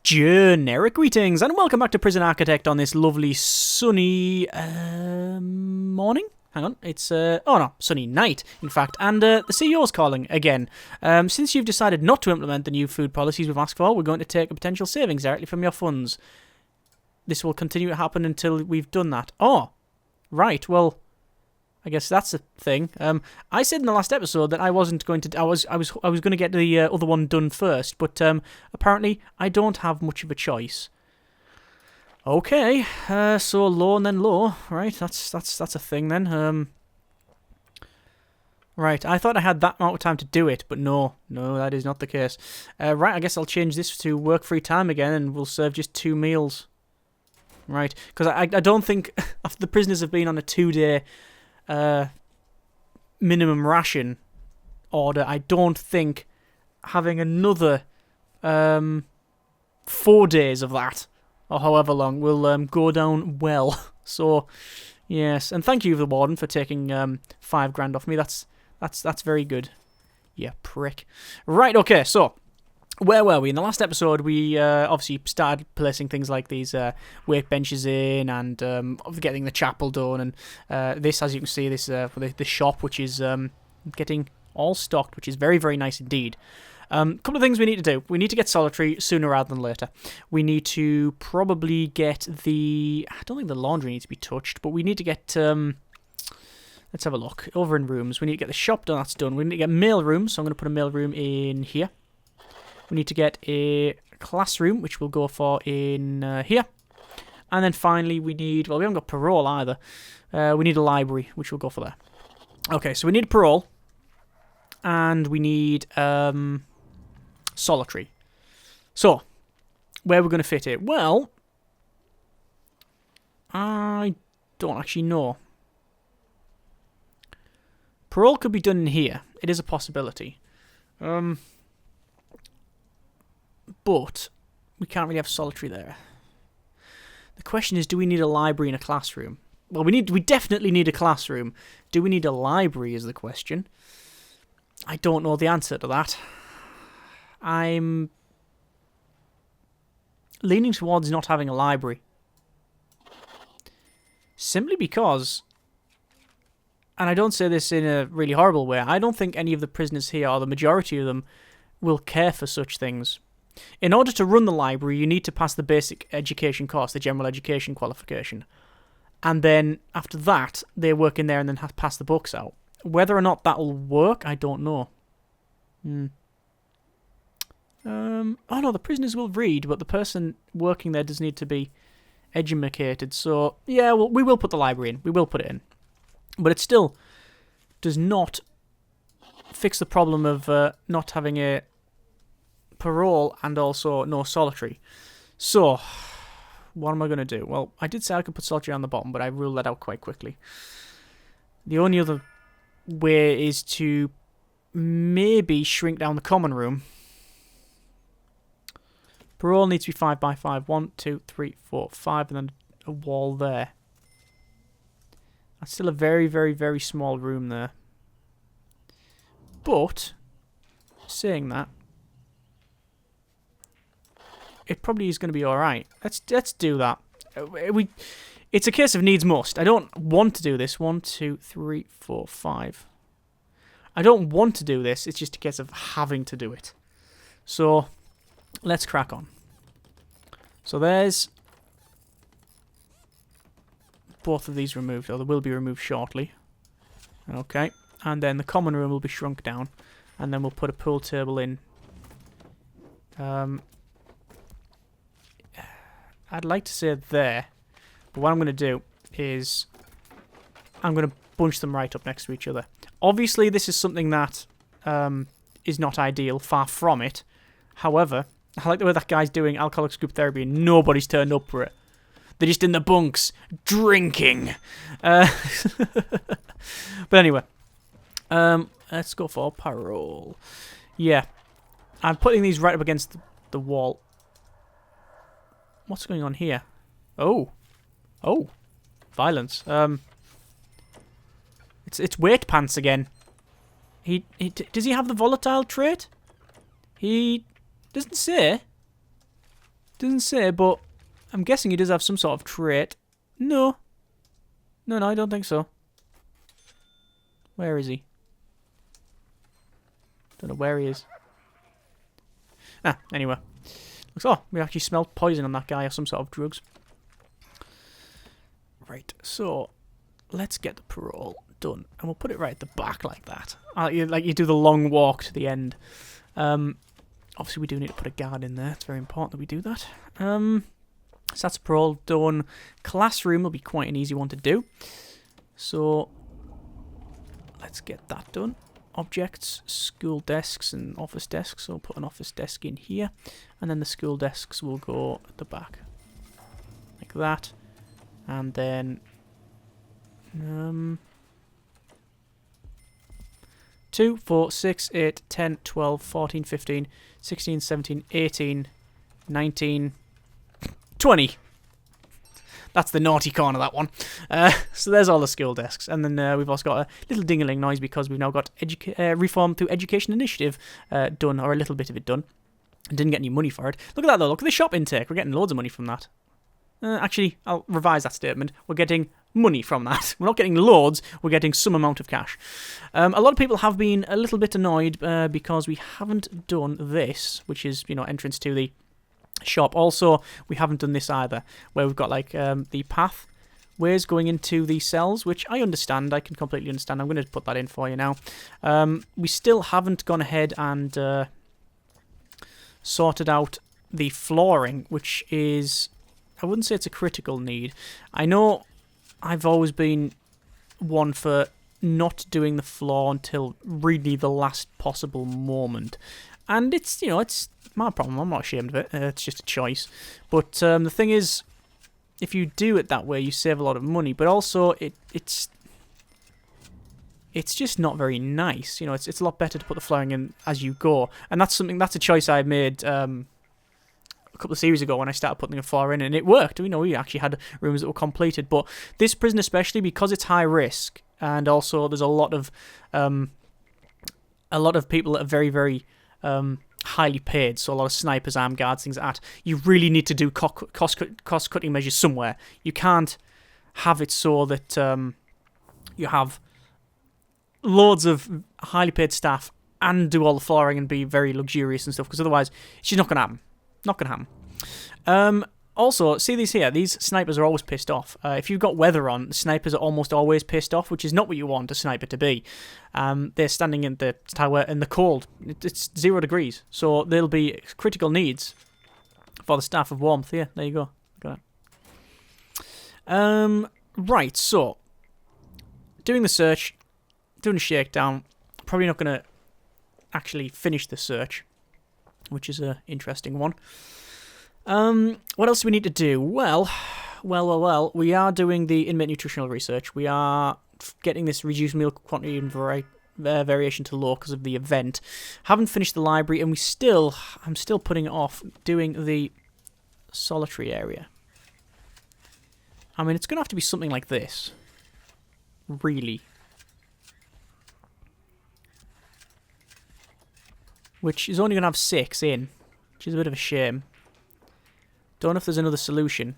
Generic greetings and welcome back to Prison Architect on this lovely sunny morning. Hang on, it's sunny night, in fact, and the CEO's calling again. Since you've decided not to implement the new food policies we've asked for, we're going to take a potential savings directly from your funds. This will continue to happen until we've done that. Oh, right. Well, I guess that's a thing. I said in the last episode that I wasn't going to. I was going to get the other one done first, but apparently I don't have much of a choice. Okay, so low and then low, right? That's a thing then. Right, I thought I had that amount of time to do it, but no, that is not the case. Right, I guess I'll change this to work free time again, and we'll serve just 2 meals. Right, because I don't think after the prisoners have been on a 2-day minimum ration order, I don't think having another 4 days of that, or however long, will go down well. So, yes, and thank you, the warden, for taking $5,000 off me. That's very good. Yeah, prick. Right, okay, so where were we? In the last episode, we obviously started placing things like these workbenches in and getting the chapel done. And this, as you can see, this the shop, which is getting all stocked, which is very, very nice indeed. Couple of things we need to do. We need to get solitary sooner rather than later. We need to probably get the... I don't think the laundry needs to be touched, but we need to get... let's have a look. Over in rooms. We need to get the shop done. That's done. We need to get mail room, so I'm going to put a mail room in here. We need to get a classroom, which we'll go for in here. And then finally we need... Well, we haven't got parole either. We need a library, which we'll go for there. Okay, so we need parole. And we need solitary. So, where we're going to fit it? Well, I don't actually know. Parole could be done in here. It is a possibility. But we can't really have solitary there. The question is, do we need a library and a classroom? Well, we definitely need a classroom. Do we need a library is the question. I don't know the answer to that. I'm leaning towards not having a library. Simply because, and I don't say this in a really horrible way, I don't think any of the prisoners here, or the majority of them, will care for such things. In order to run the library, you need to pass the basic education course, the general education qualification. And then, after that, they work in there and then have to pass the books out. Whether or not that will work, I don't know. Oh no, the prisoners will read, but the person working there does need to be educated. So, yeah, well, we will put the library in. We will put it in. But it still does not fix the problem of not having a parole and also no solitary. So, what am I going to do? Well, I did say I could put solitary on the bottom, but I ruled that out quite quickly. The only other way is to maybe shrink down the common room. Parole needs to be 5 by 5. 1, 2, 3, 4, 5, and then a wall there. That's still a very, very, very small room there. But, saying that, it probably is going to be alright. Let's do that. It's a case of needs must. I don't want to do this. 1, 2, 3, 4, 5. I don't want to do this. It's just a case of having to do it. So, let's crack on. So there's both of these removed, or they will be removed shortly. Okay. And then the common room will be shrunk down. And then we'll put a pool table in. I'd like to say there, but what I'm going to do is I'm going to bunch them right up next to each other. Obviously, this is something that is not ideal, far from it. However, I like the way that guy's doing alcoholics group therapy and nobody's turned up for it. They're just in the bunks, drinking. But anyway, let's go for parole. Yeah, I'm putting these right up against the wall. What's going on here? Oh, violence. It's weight pants again. Does he have the volatile trait? He doesn't say. Doesn't say, but I'm guessing he does have some sort of trait. No. No, I don't think so. Where is he? Don't know where he is. Anyway. Looks, oh, we actually smelled poison on that guy or some sort of drugs. Right, so let's get the parole done. And we'll put it right at the back like that. Like you do the long walk to the end. Obviously, we do need to put a guard in there. It's very important that we do that. So that's parole done. Classroom will be quite an easy one to do. So let's get that done. Objects, school desks and office desks. So we'll put an office desk in here. And then the school desks will go at the back. Like that. And then 2, 4, 6, 8, 10, 12, 14, 15, 16, 17, 18, 19, 20. That's the naughty corner, that one. So there's all the school desks. And then we've also got a little ding-a-ling noise because we've now got Reform Through Education Initiative done, or a little bit of it done. Didn't get any money for it. Look at that, though. Look at the shop intake. We're getting loads of money from that. Actually, I'll revise that statement. We're getting money from that. We're not getting loads, we're getting some amount of cash. A lot of people have been a little bit annoyed because we haven't done this, which is, entrance to the shop. Also, we haven't done this either, where we've got like the pathways going into the cells, which I understand. I can completely understand. I'm going to put that in for you now. We still haven't gone ahead and sorted out the flooring, which is... I wouldn't say it's a critical need. I know I've always been one for not doing the floor until really the last possible moment. And it's, it's my problem. I'm not ashamed of it. It's just a choice. But the thing is, if you do it that way, you save a lot of money. But also, it's just not very nice. It's a lot better to put the flooring in as you go. And that's a choice I made... a couple of series ago when I started putting a floor in, and it worked. We actually had rooms that were completed, but this prison especially, because it's high risk, and also there's a lot of people that are very, very highly paid, so a lot of snipers, armed guards, things like that. You really need to do cost-cutting measures somewhere. You can't have it so that you have loads of highly paid staff and do all the flooring and be very luxurious and stuff, because otherwise it's just not going to happen. Not going to happen. Also, see these here? These snipers are always pissed off. If you've got weather on, the snipers are almost always pissed off, which is not what you want a sniper to be. They're standing in the tower in the cold. It's 0 degrees. So there'll be critical needs for the staff of warmth. Here, there you go. Got it. Right, so doing the search, doing a shakedown. Probably not going to actually finish the search, which is an interesting one. What else do we need to do? Well, we are doing the inmate nutritional research. We are getting this reduced meal quantity and variation to low because of the event. Haven't finished the library, and I'm still putting it off doing the solitary area. I mean, it's going to have to be something like this. Really. Which is only going to have 6 in, which is a bit of a shame. Don't know if there's another solution.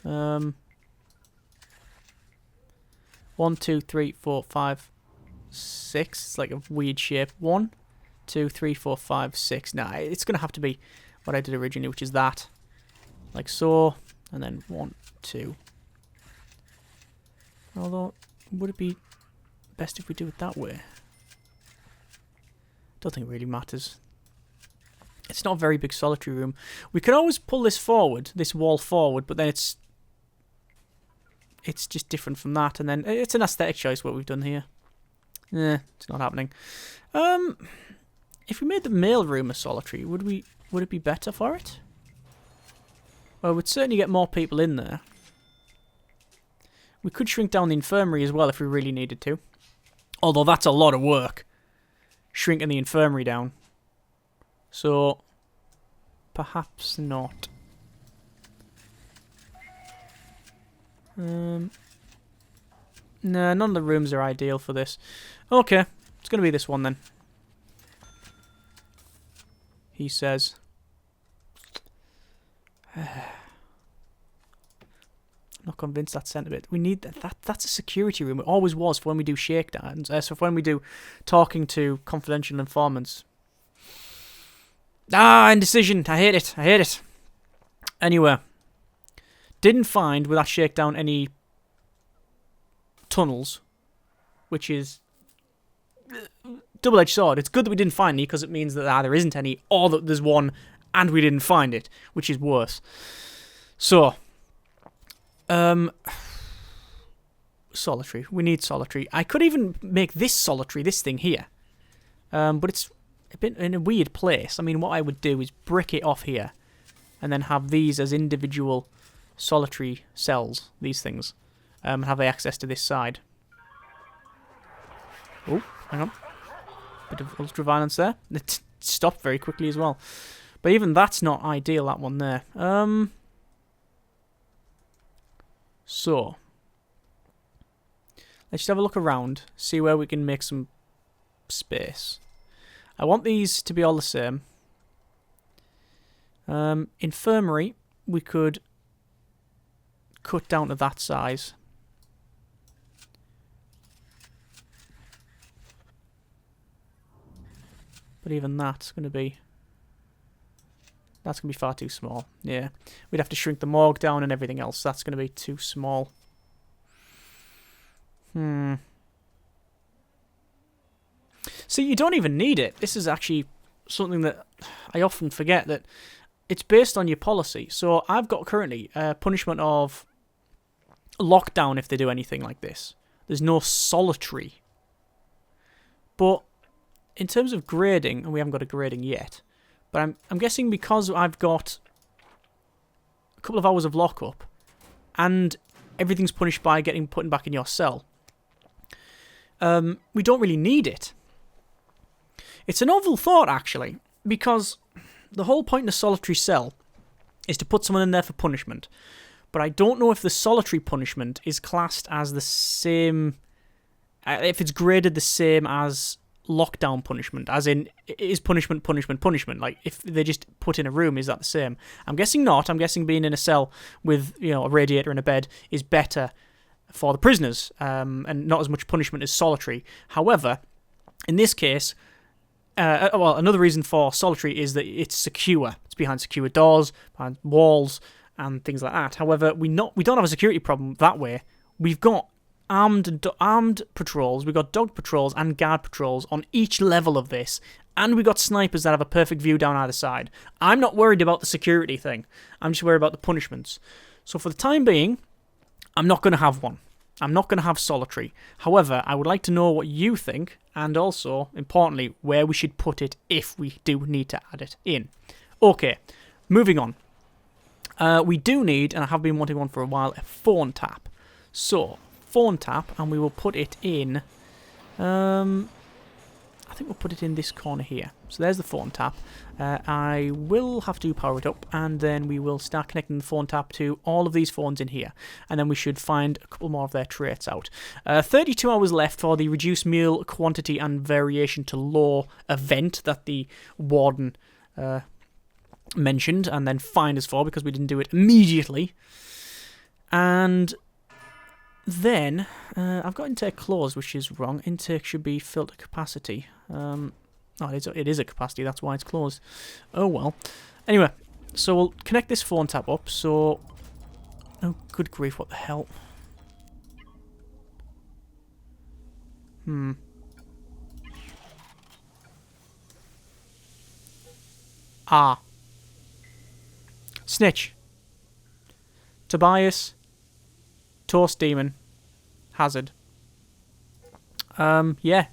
1, 2, 3, 4, 5, 6. It's like a weird shape. 1, 2, 3, 4, 5, 6. Nah, it's going to have to be what I did originally, which is that. Like so. And then 1, 2. Although, would it be best if we do it that way? Don't think it really matters. It's not a very big solitary room. We could always pull this forward, this wall forward, but then it's just different from that. And then it's an aesthetic choice what we've done here. It's not happening. If we made the mail room a solitary, would it be better for it? Well, we'd certainly get more people in there. We could shrink down the infirmary as well if we really needed to. Although that's a lot of work. Shrinking the infirmary down. So, perhaps not. No, none of the rooms are ideal for this. Okay, it's going to be this one then. he says. I'm not convinced that's sent a bit. We need that's a security room. It always was for when we do shakedowns. So for when we do talking to confidential informants. Indecision. I hate it. I hate it. Anyway, didn't find with that shakedown any tunnels, which is double-edged sword. It's good that we didn't find any because it means that there isn't any, or that there's one and we didn't find it, which is worse. So, solitary. We need solitary. I could even make this solitary, this thing here, but it's a bit in a weird place. I mean, what I would do is brick it off here, and then have these as individual solitary cells. These things, and have the access to this side. Oh, hang on. Bit of ultra-violence there. It stopped very quickly as well. But even that's not ideal, that one there. So, let's just have a look around, see where we can make some space. I want these to be all the same. Infirmary, we could cut down to that size. But even that's going to be far too small. Yeah, we'd have to shrink the morgue down and everything else. That's going to be too small. See, you don't even need it. This is actually something that I often forget, that it's based on your policy. So I've got currently a punishment of lockdown if they do anything like this. There's no solitary. But in terms of grading, and we haven't got a grading yet, but I'm guessing because I've got a couple of hours of lockup and everything's punished by getting put back in your cell, we don't really need it. It's a novel thought, actually, because the whole point in a solitary cell is to put someone in there for punishment. But I don't know if the solitary punishment is classed as the same, if it's graded the same as lockdown punishment, as in, is punishment, like, if they just put in a room, is that the same? I'm guessing not. I'm guessing being in a cell with, you know, a radiator and a bed is better for the prisoners, and not as much punishment as solitary. However, in this case, well, another reason for solitary is that it's secure. It's behind secure doors, behind walls, and things like that. However, we don't have a security problem that way. We've got armed patrols, we've got dog patrols and guard patrols on each level of this, and we've got snipers that have a perfect view down either side. I'm not worried about the security thing. I'm just worried about the punishments. So for the time being, I'm not going to have one. I'm not going to have solitary. However, I would like to know what you think, and also, importantly, where we should put it if we do need to add it in. Okay, moving on. We do need, and I have been wanting one for a while, a phone tap. So, phone tap, and we will put it in, I think we'll put it in this corner here. So there's the phone tap. I will have to power it up, and then we will start connecting the phone tap to all of these phones in here. And then we should find a couple more of their traits out. 32 hours left for the reduced meal quantity and variation to law event that the warden mentioned, and then fined us for because we didn't do it immediately. And then, I've got intake closed, which is wrong. Intake should be filter capacity. Oh, it is a capacity, that's why it's closed. Oh well. Anyway, so we'll connect this phone tap up, so... Oh, good grief, what the hell? Snitch. Tobias. Toast Demon. Hazard. Yeah.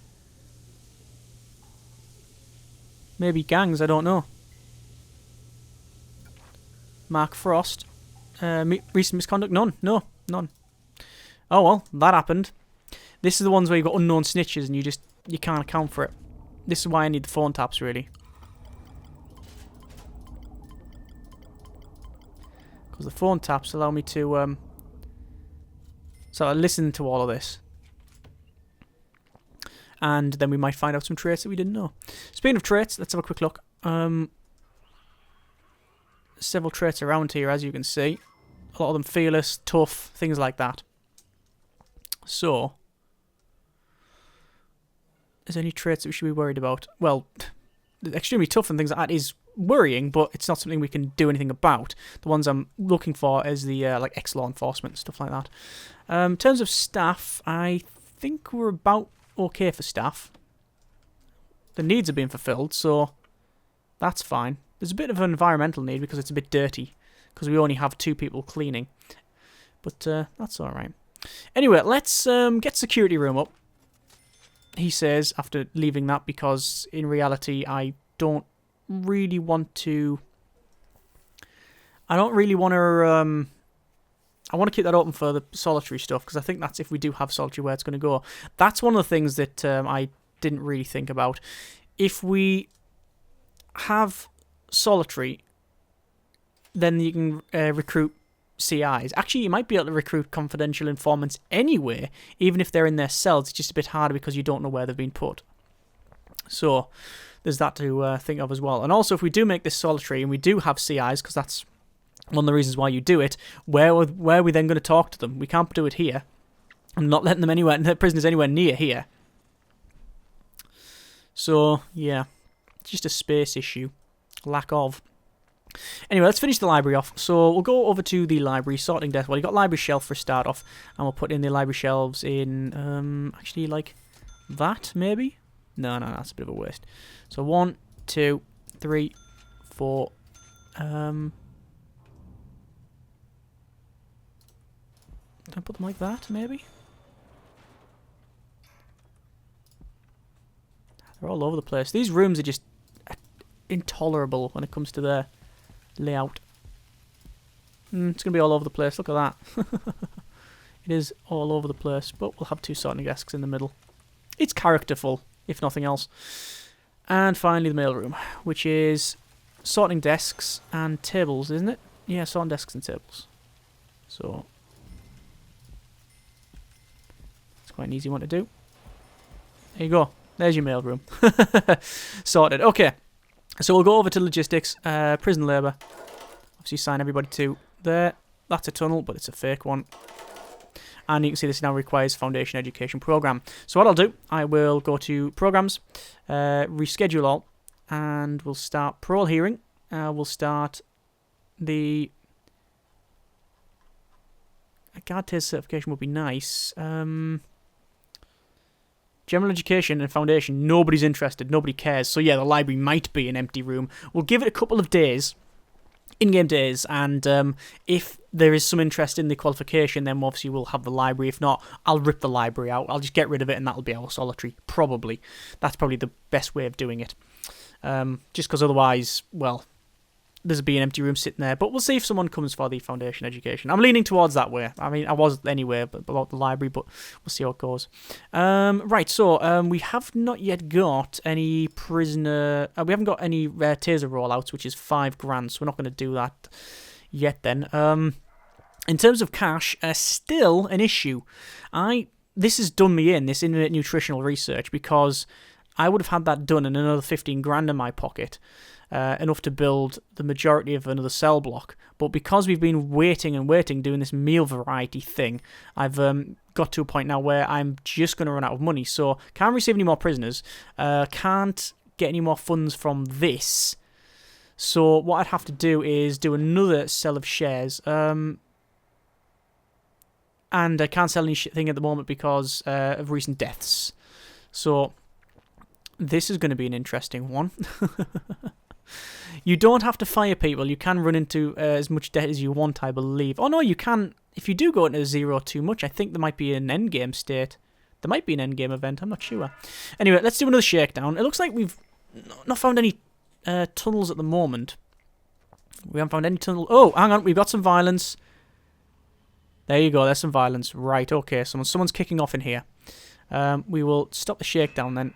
Maybe gangs, I don't know. Mark Frost. Recent misconduct? None. No, none. Oh well, that happened. This is the ones where you've got unknown snitches and you can't account for it. This is why I need the phone taps, really. Because the phone taps allow me to, so I listen to all of this. And then we might find out some traits that we didn't know. Speaking of traits, let's have a quick look. several traits around here, as you can see. A lot of them fearless, tough, things like that. So, is there any traits that we should be worried about? Well, extremely tough and things like that is worrying, but it's not something we can do anything about. The ones I'm looking for is the like ex-law enforcement and stuff like that. In terms of staff, I think we're about okay for staff. The needs are being fulfilled, so that's fine. There's a bit of an environmental need because it's a bit dirty, because we only have 2 people cleaning. But that's alright. Anyway, let's get security room up. He says, after leaving that, because in reality I don't really want to... I want to keep that open for the solitary stuff, because I think that's, if we do have solitary, where it's going to go. That's one of the things that I didn't really think about. If we have solitary, then you can recruit CIs. Actually, you might be able to recruit confidential informants anyway, even if they're in their cells. It's just a bit harder because you don't know where they've been put. So there's that to think of as well. And also, if we do make this solitary and we do have CIs, because that's one of the reasons why you do it, where are we then going to talk to them? We can't do it here. I'm not letting them anywhere, the prisoners anywhere near here. So, yeah, it's just a space issue. Lack of. Anyway, let's finish the library off. So we'll go over to the library sorting desk. Well, you got library shelf for a start off, and we'll put in the library shelves in actually like that maybe. No, that's a bit of a waste. So 1, 2, 3, 4. Don't put them like that maybe. They're all over the place. These rooms are just intolerable when it comes to their layout. It's going to be all over the place. Look at that. It is all over the place, but we'll have 2 sorting desks in the middle. It's characterful, if nothing else. And finally the mailroom, which is sorting desks and tables, isn't it? Yeah, sorting desks and tables. So, it's quite an easy one to do. There you go. There's your mailroom. Sorted. Okay. So we'll go over to logistics, prison labour. Obviously sign everybody to there. That's a tunnel, but it's a fake one. And you can see this now requires foundation education program. So what I'll do, I will go to programs, reschedule all, and we'll start parole hearing. We'll start the... a guard taser certification would be nice. General education and foundation, nobody's interested, nobody cares. So yeah, the library might be an empty room. We'll give it a couple of days, in-game days, and if there is some interest in the qualification, then obviously we'll have the library. If not, I'll rip the library out. I'll just get rid of it, and that'll be our solitary, probably. That's probably the best way of doing it. Just because otherwise, well, there's be an empty room sitting there. But we'll see if someone comes for the foundation education. I'm leaning towards that way. I mean, I was anyway about the library, but we'll see how it goes. Right, so we have not yet got any prisoner... we haven't got any taser rollouts, which is $5,000, so we're not going to do that yet then. In terms of cash, still an issue. This has done me in, this inmate nutritional research, because I would have had that done and another $15,000 in my pocket. Enough to build the majority of another cell block. But because we've been waiting and waiting, doing this meal variety thing, I've got to a point now where I'm just going to run out of money. So can't receive any more prisoners, can't get any more funds from this. So what I'd have to do is do another sell of shares. And I can't sell anything at the moment because of recent deaths. So this is going to be an interesting one. You don't have to fire people. You can run into as much debt as you want, I believe. Oh, no, you can. If you do go into 0 too much, I think there might be an endgame state. There might be an endgame event. I'm not sure. Anyway, let's do another shakedown. It looks like we've not found any tunnels at the moment. We haven't found any tunnels. Oh, hang on. We've got some violence. There you go. There's some violence. Right, okay. Someone's kicking off in here. We will stop the shakedown then.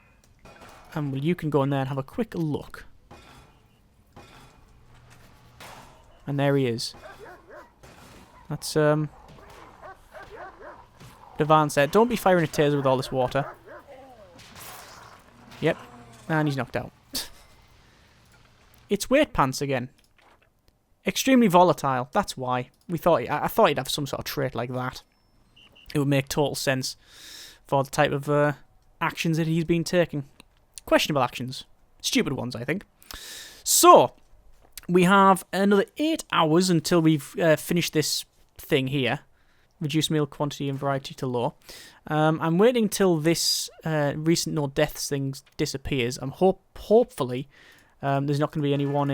And you can go in there and have a quick look. And there he is. That's, Devon said, don't be firing a taser with all this water. Yep. And he's knocked out. It's weight pants again. Extremely volatile. That's why. I thought he'd have some sort of trait like that. It would make total sense for the type of actions that he's been taking. Questionable actions. Stupid ones, I think. So, we have another 8 hours until we've finished this thing here. Reduce meal quantity and variety to low. I'm waiting till this recent no deaths thing disappears. Hopefully there's not going to be anyone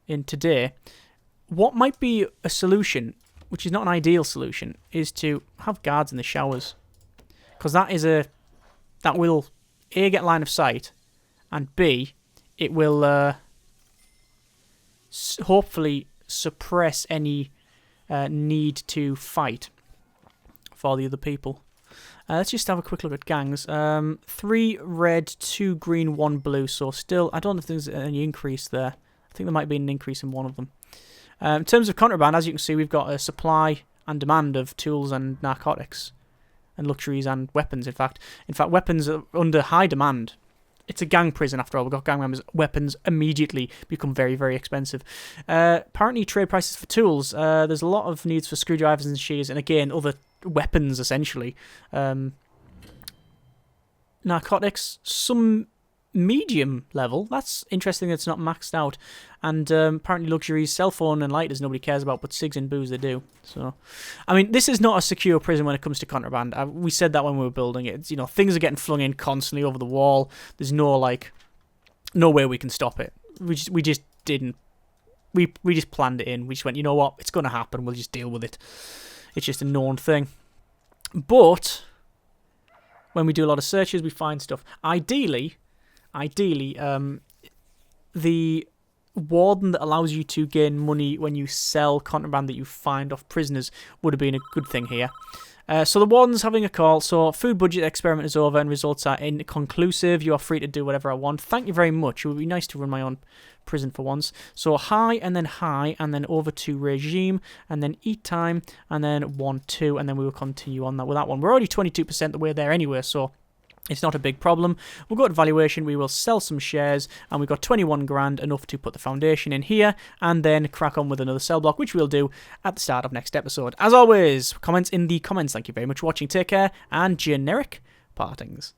in today. What might be a solution, which is not an ideal solution, is to have guards in the showers, because that will A, get line of sight, and B, it will hopefully suppress any need to fight for the other people. Let's just have a quick look at gangs. 3 red, 2 green, 1 blue. So still, I don't know if there's any increase there. I think there might be an increase in one of them. In terms of contraband, as you can see, we've got a supply and demand of tools and narcotics and luxuries and weapons. In fact, weapons are under high demand. It's a gang prison after all. We've got gang members. Weapons immediately become very, very expensive. Apparently, trade prices for tools. There's a lot of needs for screwdrivers and shears, and again, other weapons essentially. Narcotics, some medium level. That's interesting. It's not maxed out. And apparently, luxuries, cell phone and lighters nobody cares about, but cigs and booze they do. So, I mean, this is not a secure prison when it comes to contraband. We said that when we were building it. It's, things are getting flung in constantly over the wall. There's no way we can stop it. We just didn't. We just planned it in. We just went, you know what? It's going to happen. We'll just deal with it. It's just a known thing. But when we do a lot of searches, we find stuff. Ideally, the warden that allows you to gain money when you sell contraband that you find off prisoners would have been a good thing here. So the warden's having a call. So food budget experiment is over and results are inconclusive. You are free to do whatever I want. Thank you very much. It would be nice to run my own prison for once. So high and then over to regime and then eat time and then 1, 2 and then we will continue on that with that one. We're already 22% the way there anyway, so it's not a big problem. We'll go to valuation, we will sell some shares, and we've got 21 grand, enough to put the foundation in here, and then crack on with another cell block, which we'll do at the start of next episode. As always, comments in the comments. Thank you very much for watching, take care, and generic partings.